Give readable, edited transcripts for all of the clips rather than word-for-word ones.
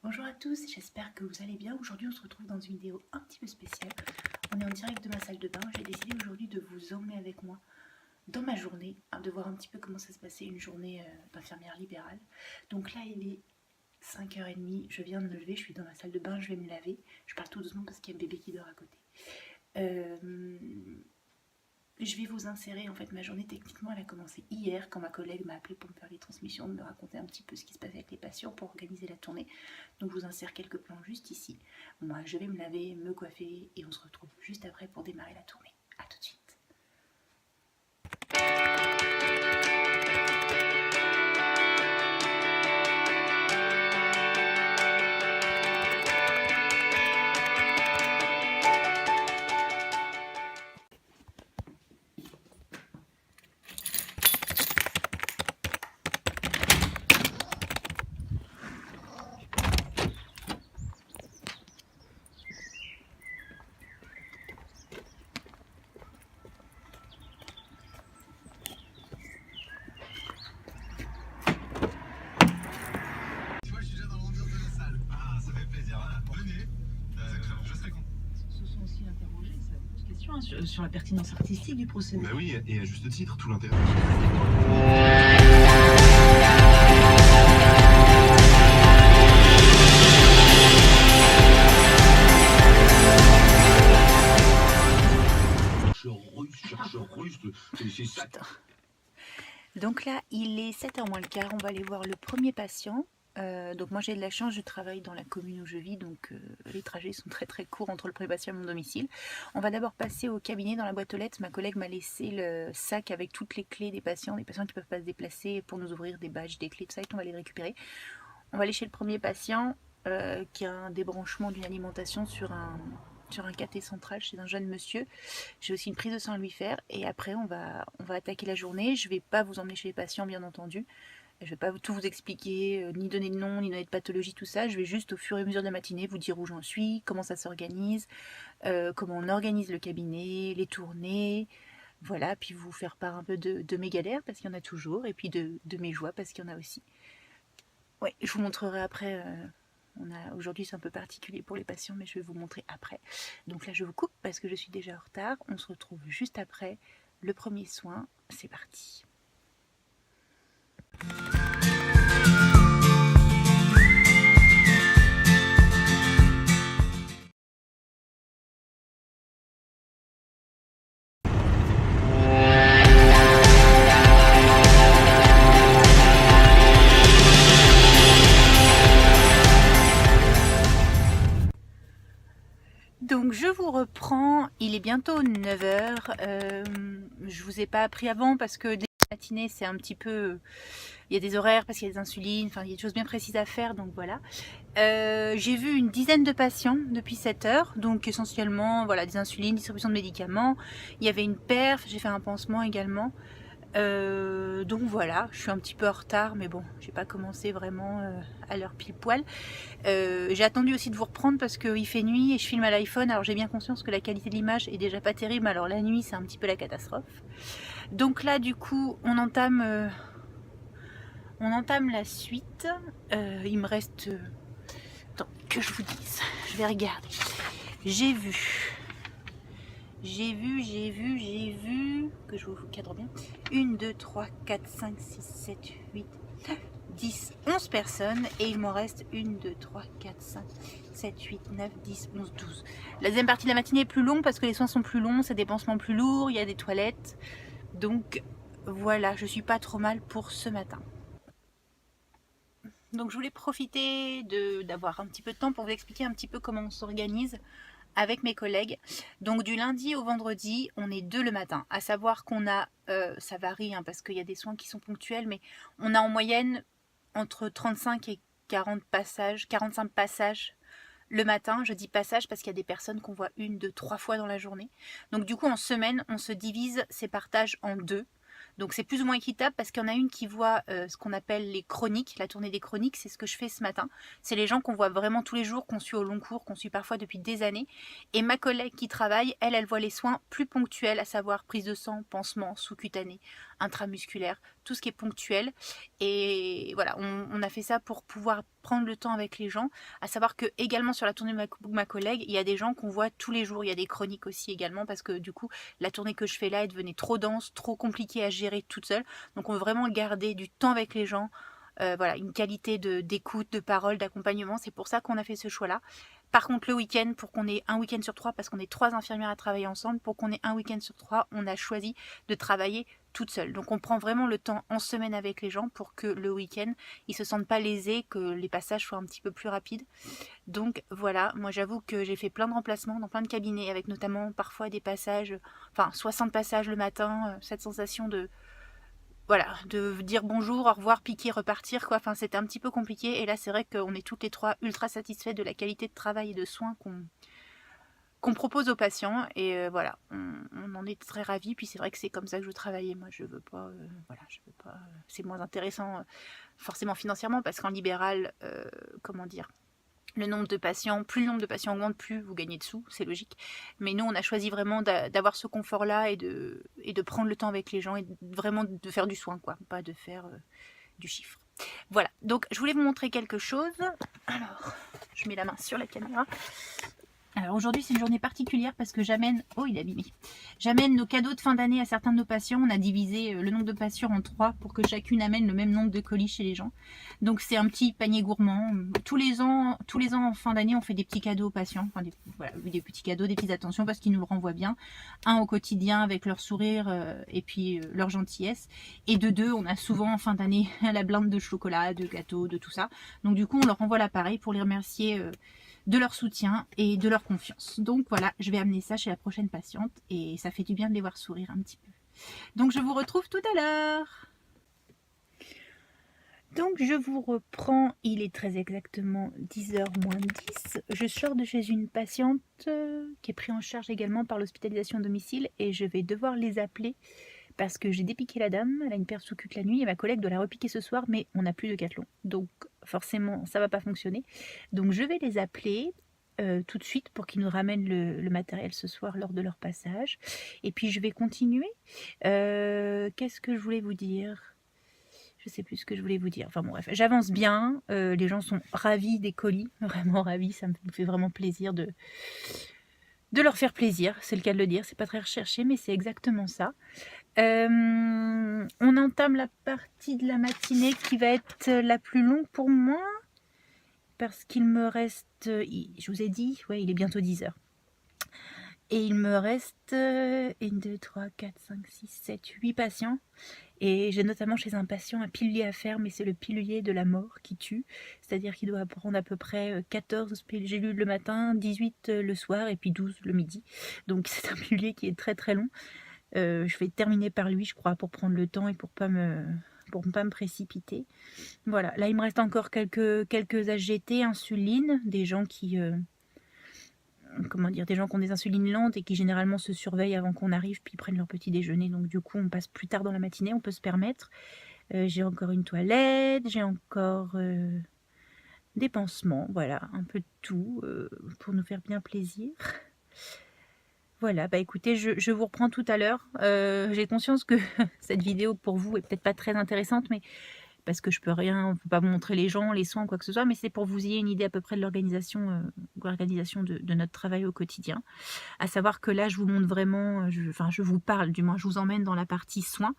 Bonjour à tous, j'espère que vous allez bien. Aujourd'hui on se retrouve dans une vidéo un petit peu spéciale. On est en direct de ma salle de bain. J'ai décidé aujourd'hui de vous emmener avec moi dans ma journée, de voir un petit peu comment ça se passait une journée d'infirmière libérale. Donc là il est 5h30, je viens de me lever, je suis dans ma salle de bain, je vais me laver. Je parle tout doucement parce qu'il y a un bébé qui dort à côté. Je vais vous insérer en fait ma journée. Techniquement elle a commencé hier quand ma collègue m'a appelé pour me faire les transmissions, de me raconter un petit peu ce qui se passait avec les patients pour organiser la tournée. Donc je vous insère quelques plans juste ici. Moi je vais me laver, me coiffer et on se retrouve juste après pour démarrer la tournée. A tout de suite. Sur la pertinence artistique du procédé. Bah oui, et à juste titre, tout l'intérêt. Chercheur russe, c'est ça. Donc là il est 7h moins le quart, on va aller voir le premier patient. Donc moi j'ai de la chance, je travaille dans la commune où je vis, donc les trajets sont très très courts entre le premier patient et mon domicile. On va d'abord passer au cabinet. Dans la boîte aux lettres, ma collègue m'a laissé le sac avec toutes les clés des patients qui ne peuvent pas se déplacer pour nous ouvrir des badges, des clés, tout ça, et on va les récupérer. On va aller chez le premier patient qui a un débranchement d'une alimentation sur un cathé central chez un jeune monsieur. J'ai aussi une prise de sang à lui faire et après on va attaquer la journée. Je ne vais pas vous emmener chez les patients bien entendu. Je ne vais pas tout vous expliquer, ni donner de nom, ni donner de pathologie, tout ça. Je vais juste au fur et à mesure de la matinée vous dire où j'en suis, comment ça s'organise, comment on organise le cabinet, les tournées. Voilà, puis vous faire part un peu de mes galères, parce qu'il y en a toujours, et puis de mes joies, parce qu'il y en a aussi. Ouais, je vous montrerai après. Aujourd'hui c'est un peu particulier pour les patients, mais je vais vous montrer après. Donc là je vous coupe parce que je suis déjà en retard. On se retrouve juste après le premier soin. C'est parti. Donc je vous reprends, il est bientôt 9h, je vous ai pas appris avant parce que dès la matinée c'est un petit peu, il y a des horaires parce qu'il y a des insulines, enfin il y a des choses bien précises à faire, donc voilà. J'ai vu une dizaine de patients depuis 7h, donc essentiellement voilà, des insulines, distribution de médicaments, il y avait une perf, j'ai fait un pansement également. Donc voilà, je suis un petit peu en retard, mais bon, j'ai pas commencé vraiment à l'heure pile poil. J'ai attendu aussi de vous reprendre parce qu'il fait nuit et je filme à l'iPhone, alors j'ai bien conscience que la qualité de l'image est déjà pas terrible, alors la nuit c'est un petit peu la catastrophe. Donc là du coup on entame la suite. Il me reste... Attends, que je vous dise, je vais regarder. J'ai vu, que je vous cadre bien, 1, 2, 3, 4, 5, 6, 7, 8, 10, 11 personnes et il m'en reste 1, 2, 3, 4, 5, 7, 8, 9, 10, 11, 12. La deuxième partie de la matinée est plus longue parce que les soins sont plus longs, c'est des pansements plus lourds, il y a des toilettes. Donc voilà, je suis pas trop mal pour ce matin. Donc je voulais profiter d'avoir un petit peu de temps pour vous expliquer un petit peu comment on s'organise avec mes collègues. Donc du lundi au vendredi, on est 2 le matin. À savoir qu'on a, ça varie hein, parce qu'il y a des soins qui sont ponctuels, mais on a en moyenne entre 35 et 40 passages, 45 passages le matin. Je dis passage parce qu'il y a des personnes qu'on voit 1, 2, 3 fois dans la journée. Donc du coup en semaine, on se divise ces partages en 2. Donc c'est plus ou moins équitable parce qu'il y en a une qui voit ce qu'on appelle les chroniques, la tournée des chroniques, c'est ce que je fais ce matin. C'est les gens qu'on voit vraiment tous les jours, qu'on suit au long cours, qu'on suit parfois depuis des années. Et ma collègue qui travaille, elle voit les soins plus ponctuels, à savoir prise de sang, pansement, sous-cutané, intramusculaire, tout ce qui est ponctuel. Et voilà, on a fait ça pour pouvoir prendre le temps avec les gens. À savoir que également sur la tournée de ma collègue, il y a des gens qu'on voit tous les jours. Il y a des chroniques aussi également parce que du coup, la tournée que je fais là, elle devenait trop dense, trop compliquée à gérer toute seule. Donc on veut vraiment garder du temps avec les gens. Voilà, une qualité d'écoute, de parole, d'accompagnement. C'est pour ça qu'on a fait ce choix-là. Par contre, le week-end, pour qu'on ait un week-end sur 3, parce qu'on est 3 infirmières à travailler ensemble, pour qu'on ait un week-end sur 3, on a choisi de travailler toute seule. Donc on prend vraiment le temps en semaine avec les gens pour que le week-end, ils se sentent pas lésés, que les passages soient un petit peu plus rapides. Donc voilà, moi j'avoue que j'ai fait plein de remplacements dans plein de cabinets, avec notamment parfois des passages, enfin 60 passages le matin, cette sensation de voilà, de dire bonjour, au revoir, piquer, repartir, quoi. Enfin, c'était un petit peu compliqué. Et là, c'est vrai qu'on est toutes les trois ultra satisfaites de la qualité de travail et de soins qu'on propose aux patients. Et voilà, on en est très ravis. Puis c'est vrai que c'est comme ça que je veux travailler. Moi, je veux pas, voilà, je veux pas. C'est moins intéressant, forcément financièrement, parce qu'en libéral, comment dire, le nombre de patients, plus le nombre de patients augmente, plus vous gagnez de sous, c'est logique. Mais nous, on a choisi vraiment d'avoir ce confort-là et de prendre le temps avec les gens et vraiment de faire du soin, quoi, pas de faire du chiffre. Voilà, donc je voulais vous montrer quelque chose. Alors, je mets la main sur la caméra. Alors aujourd'hui c'est une journée particulière parce que j'amène, oh il est abîmé, j'amène nos cadeaux de fin d'année à certains de nos patients. On a divisé le nombre de patients en 3 pour que chacune amène le même nombre de colis chez les gens. Donc c'est un petit panier gourmand. Tous les ans en fin d'année on fait des petits cadeaux aux patients, enfin des petits cadeaux, des petites attentions parce qu'ils nous le renvoient bien. Un au quotidien avec leur sourire et puis leur gentillesse. Et de deux, on a souvent en fin d'année la blinde de chocolat, de gâteaux, de tout ça. Donc du coup on leur renvoie l'appareil pour les remercier de leur soutien et de leur confiance. Donc voilà, je vais amener ça chez la prochaine patiente et ça fait du bien de les voir sourire un petit peu. Donc je vous retrouve tout à l'heure. Donc je vous reprends, il est très exactement 10h moins 10. Je sors de chez une patiente qui est prise en charge également par l'hospitalisation à domicile et je vais devoir les appeler parce que j'ai dépiqué la dame, elle a une paire sous culte la nuit et ma collègue doit la repiquer ce soir, mais on n'a plus de cathlon. Donc forcément, ça va pas fonctionner. Donc je vais les appeler tout de suite pour qu'ils nous ramènent le matériel ce soir lors de leur passage. Et puis je vais continuer. Qu'est-ce que je voulais vous dire ? Je sais plus ce que je voulais vous dire. Enfin bon bref, j'avance bien. Les gens sont ravis des colis, vraiment ravis. Ça me fait vraiment plaisir de leur faire plaisir. C'est le cas de le dire. C'est pas très recherché, mais c'est exactement ça. On entame la partie de la matinée qui va être la plus longue pour moi parce qu'il me reste, je vous ai dit, ouais, il est bientôt 10h. Et il me reste 1, 2, 3, 4, 5, 6, 7, 8 patients. Et j'ai notamment chez un patient un pilier à faire, mais c'est le pilier de la mort qui tue. C'est-à-dire qu'il doit prendre à peu près 14 gélules le matin, 18 le soir et puis 12 le midi. Donc c'est un pilier qui est très très long. Je vais terminer par lui, je crois, pour prendre le temps et pour pas me précipiter. Voilà, là il me reste encore quelques HGT, insuline, des gens qui des gens qui ont des insulines lentes et qui généralement se surveillent avant qu'on arrive puis prennent leur petit déjeuner. Donc du coup on passe plus tard dans la matinée, on peut se permettre. J'ai encore une toilette, j'ai encore des pansements, voilà, un peu de tout pour nous faire bien plaisir. Voilà, bah écoutez, je vous reprends tout à l'heure. J'ai conscience que cette vidéo pour vous est peut-être pas très intéressante, mais parce que je peux pas vous montrer les gens, les soins, quoi que ce soit, mais c'est pour que vous ayez une idée à peu près de l'organisation de notre travail au quotidien. À savoir que là, je vous montre vraiment, je vous parle, du moins, je vous emmène dans la partie soins,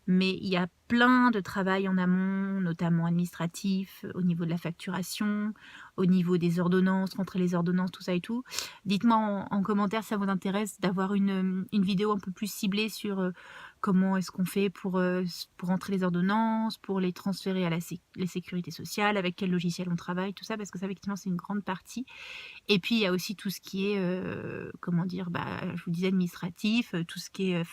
mais il y a plein de travail en amont, notamment administratif, au niveau de la facturation, au niveau des ordonnances, rentrer les ordonnances, tout ça et tout. Dites-moi en commentaire si ça vous intéresse d'avoir une vidéo un peu plus ciblée sur comment est-ce qu'on fait pour rentrer les ordonnances, pour les transférer à la sécurité sociale, avec quel logiciel on travaille, tout ça, parce que ça, effectivement, c'est une grande partie. Et puis, il y a aussi tout ce qui est, je vous disais, administratif, tout ce qui est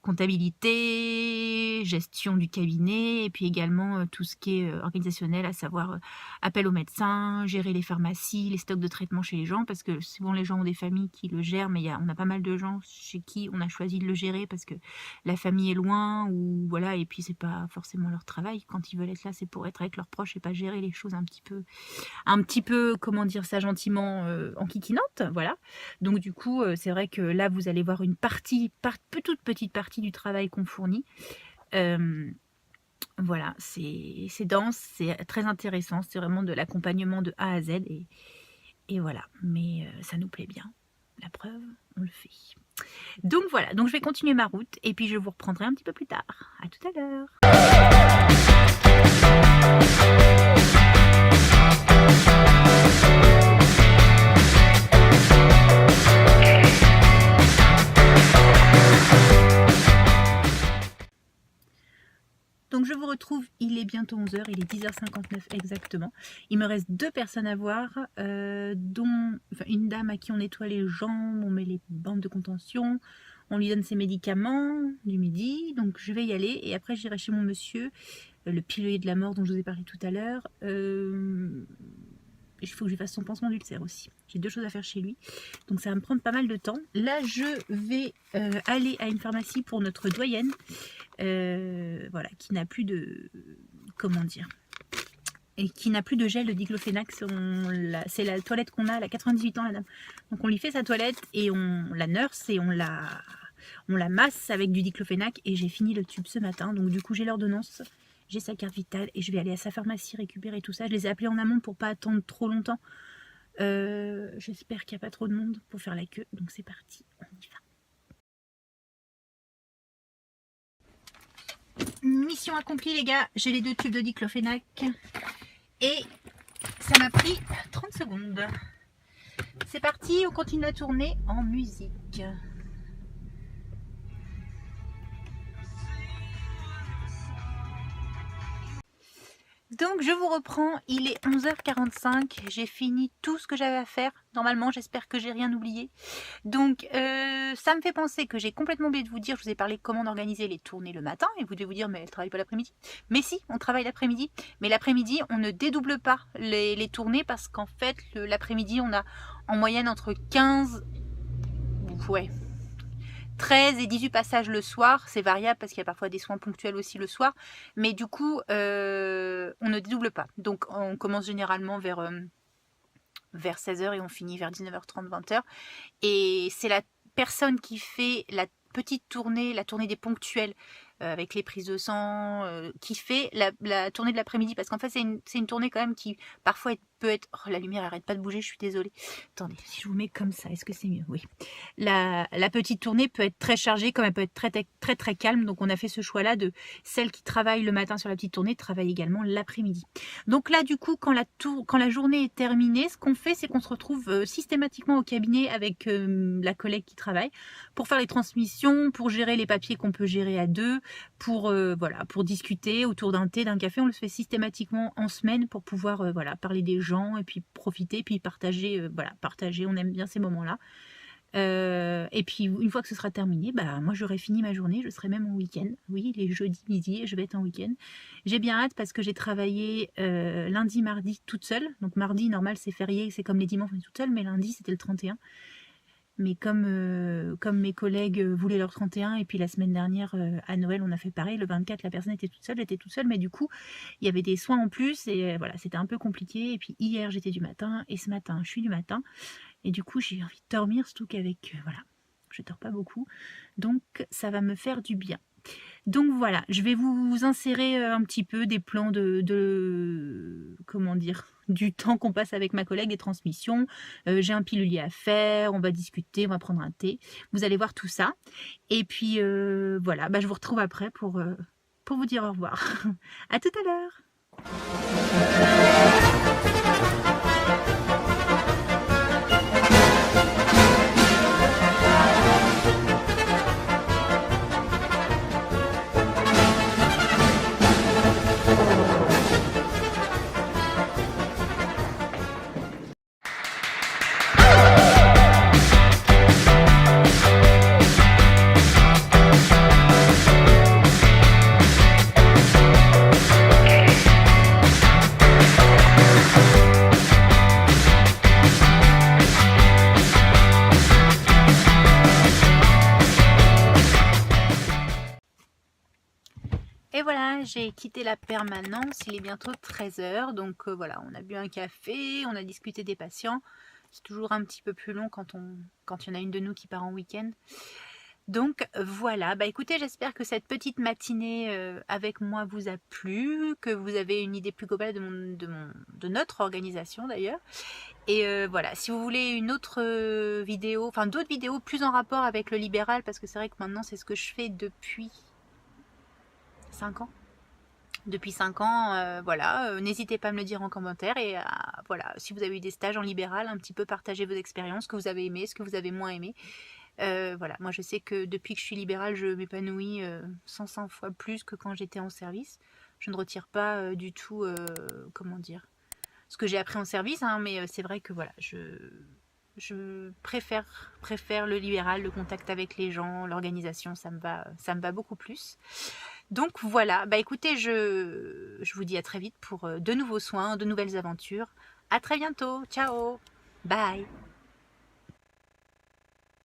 comptabilité, gestion du cabinet, et puis également tout ce qui est organisationnel, à savoir appel aux médecins, gérer les pharmacies, les stocks de traitement chez les gens, parce que souvent les gens ont des familles qui le gèrent, mais on a pas mal de gens chez qui on a choisi de le gérer parce que la famille est loin, ou voilà, et puis c'est pas forcément leur travail. Quand ils veulent être là, c'est pour être avec leurs proches et pas gérer les choses un petit peu, comment dire ça gentiment, en kikinote, voilà. Donc du coup, c'est vrai que là, vous allez voir une toute petite partie du travail qu'on fournit. Voilà, c'est dense, c'est très intéressant, c'est vraiment de l'accompagnement de A à Z et voilà, mais ça nous plaît bien. La preuve, on le fait. Donc voilà, donc je vais continuer ma route et puis je vous reprendrai un petit peu plus tard. À tout à l'heure. Donc je vous retrouve, il est bientôt 11 h, il est 10 h 59 exactement. Il me reste 2 personnes à voir, dont une dame à qui on nettoie les jambes, on met les bandes de contention, on lui donne ses médicaments du midi, donc je vais y aller et après j'irai chez mon monsieur, le pilier de la mort dont je vous ai parlé tout à l'heure. Il faut que je fasse son pansement d'ulcère aussi. J'ai 2 choses à faire chez lui, donc ça va me prendre pas mal de temps. Là je vais aller à une pharmacie pour notre doyenne. Voilà, qui n'a plus de, comment dire, et qui n'a plus de gel de diclofenac. C'est la toilette qu'on a, elle a 98 ans la dame, donc on lui fait sa toilette et on la nurse et on la masse avec du diclofenac et j'ai fini le tube ce matin, donc du coup j'ai l'ordonnance, j'ai sa carte vitale et je vais aller à sa pharmacie récupérer tout ça. Je les ai appelés en amont pour pas attendre trop longtemps. J'espère qu'il n'y a pas trop de monde pour faire la queue, donc c'est parti, on y va. Mission accomplie les gars, j'ai les 2 tubes de diclofenac et ça m'a pris 30 secondes. C'est parti, on continue la tournée en musique. Donc je vous reprends, il est 11 h 45, j'ai fini tout ce que j'avais à faire. Normalement, j'espère que j'ai rien oublié. Donc ça me fait penser que j'ai complètement oublié de vous dire, je vous ai parlé comment organiser les tournées le matin, et vous devez vous dire mais elle travaille pas l'après-midi. Mais si, on travaille l'après-midi, mais l'après-midi on ne dédouble pas les tournées parce qu'en fait l'après-midi on a en moyenne entre 15, ouais, 13 et 18 passages le soir, c'est variable parce qu'il y a parfois des soins ponctuels aussi le soir, mais du coup on ne dédouble pas, donc on commence généralement vers 16 h et on finit vers 19 h 30, 20 h, et c'est la personne qui fait la petite tournée, la tournée des ponctuels avec les prises de sang, qui fait la tournée de l'après-midi, parce qu'en fait c'est une tournée quand même qui parfois peut être... Oh, la lumière arrête pas de bouger, je suis désolée. Attendez, si je vous mets comme ça, est-ce que c'est mieux? Oui. La petite tournée peut être très chargée, comme elle peut être très calme, donc on a fait ce choix-là de celle qui travaille le matin sur la petite tournée, travaille également l'après-midi. Donc là, du coup, quand la journée est terminée, ce qu'on fait, c'est qu'on se retrouve systématiquement au cabinet avec la collègue qui travaille pour faire les transmissions, pour gérer les papiers qu'on peut gérer à 2, pour voilà, pour discuter autour d'un thé, d'un café. On le fait systématiquement en semaine pour pouvoir voilà, parler des gens et puis profiter, puis partager, voilà, partager, on aime bien ces moments-là. Et puis une fois que ce sera terminé, bah moi j'aurai fini ma journée, je serai même en week-end. Oui, les jeudis midi, je vais être en week-end. J'ai bien hâte parce que j'ai travaillé lundi, mardi toute seule. Donc mardi, normal, c'est férié, c'est comme les dimanches, on est toute seule, mais lundi, c'était le 31. Mais comme mes collègues voulaient leur 31, et puis la semaine dernière à Noël on a fait pareil, le 24 la personne était toute seule, j'étais toute seule, mais du coup il y avait des soins en plus et voilà, c'était un peu compliqué. Et puis hier j'étais du matin et ce matin je suis du matin et du coup j'ai envie de dormir, surtout qu'avec voilà, je dors pas beaucoup, donc ça va me faire du bien. Donc voilà, je vais vous insérer un petit peu des plans de comment dire, du temps qu'on passe avec ma collègue, des transmissions. J'ai un pilulier à faire, on va discuter, on va prendre un thé. Vous allez voir tout ça. Et puis voilà, bah, je vous retrouve après pour vous dire au revoir. À tout à l'heure. Et voilà, j'ai quitté la permanence, il est bientôt 13 h, donc voilà, on a bu un café, on a discuté des patients. C'est toujours un petit peu plus long quand il y en a une de nous qui part en week-end. Donc voilà, bah écoutez, j'espère que cette petite matinée avec moi vous a plu, que vous avez une idée plus globale de notre organisation d'ailleurs. Et voilà, si vous voulez une autre vidéo, enfin d'autres vidéos plus en rapport avec le libéral, parce que c'est vrai que maintenant c'est ce que je fais depuis 5 ans. Depuis 5 ans, voilà, n'hésitez pas à me le dire en commentaire et voilà, si vous avez eu des stages en libéral, un petit peu partager vos expériences, ce que vous avez aimé, ce que vous avez moins aimé. Voilà, moi je sais que depuis que je suis libérale, je m'épanouis 100 fois plus que quand j'étais en service. Je ne retire pas du tout, comment dire, ce que j'ai appris en service, hein, mais c'est vrai que voilà, je préfère le libéral, le contact avec les gens, l'organisation, ça me va beaucoup plus. Donc voilà, bah écoutez, je vous dis à très vite pour de nouveaux soins, de nouvelles aventures. À très bientôt, ciao, bye.